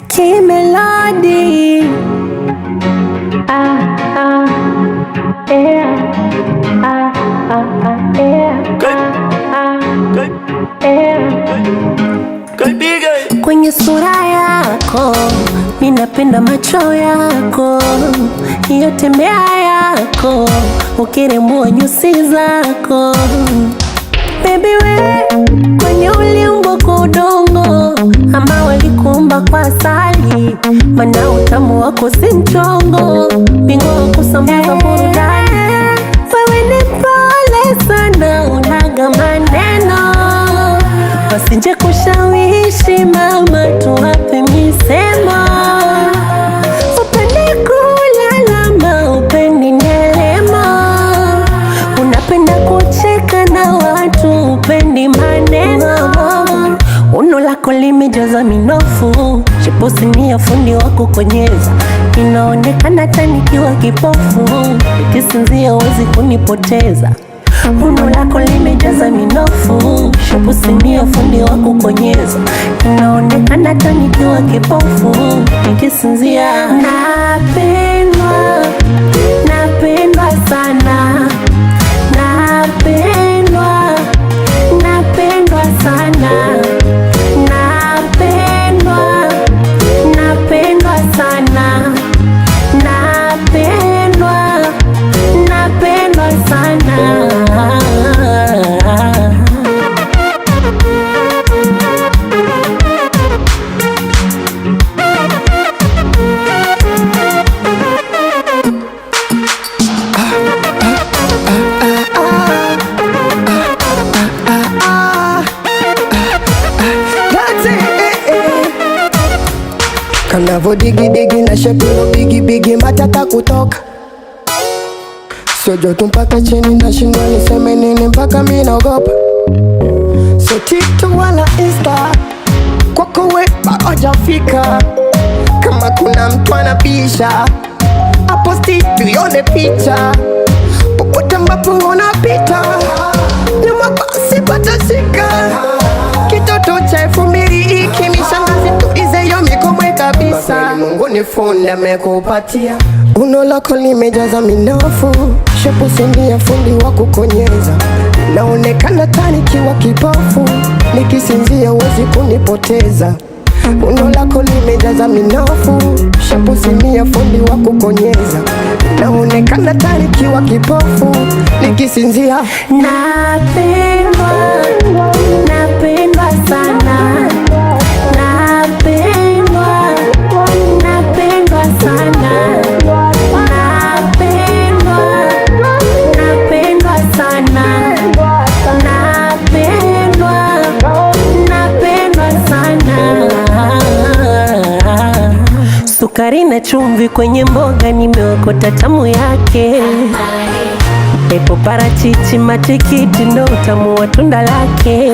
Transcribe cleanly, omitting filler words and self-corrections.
Kimelody. Kwenye sura yako ninapenda macho yako, hiyo tembea yako, ukirembua nyusi zako. Baby we kwenye uliumbo kwa udongo, ama walikuumba kwa asali, mana utamu wako si mchongo, bingo wa kusambaza burudani. Wewe ni pole sana, unaga maneno, wasije kushawishi mama, tuwape misemo. Upendi kulalama, upendi nelema, unapenda kucheka na watu, upendi maneno. Uno lako limejaza minofu, chipusi ni fundi wako konyeza, inaonekana tanikiwa kipofu, ikisinzia huwezi kunipoteza. Uno lako limejaza minofu, chipusi ni fundi wako konyeza, inaonekana tanikiwa kipofu, ikisinzia. Napendwa, napendwa sana, napendwa, napendwa sana, napendwa, napendwa sana, napendwa, napendwa sana. Kanavo digi digi na shepilo bigi bigi matata kutoka, sojo tumpaka chini na shindwa niseme nini mpaka minaogopa. So TikTok wala Insta kwako we hajafika, kama kuna mtu anabisha aposti tuione picha, popote ambapo unapita nyuma basi patashika. Kitoto cha 2000 kimishangazi tuize yo mikomwe kabisa. Mungu ni fundi amekupatia, uno lako limejaza minofu, shepu sindia fundi wa kukonyeza, naonekana tanikiwa kipofu, nikisinzia huwezi kunipoteza. Uno lako limejaza minofu, shepu sindia fundi wa kukonyeza, naonekana tanikiwa kipofu, nikisinzia. Napendwa, napendwa sana, napendwa, napendwa sana, napendwa, napendwa sana, napendwa, napendwa sana. Sukari na chumvi kwenye mboga, nimeokota tamu yake. Epo parachichi matikiti ndo utamu wa tunda lake.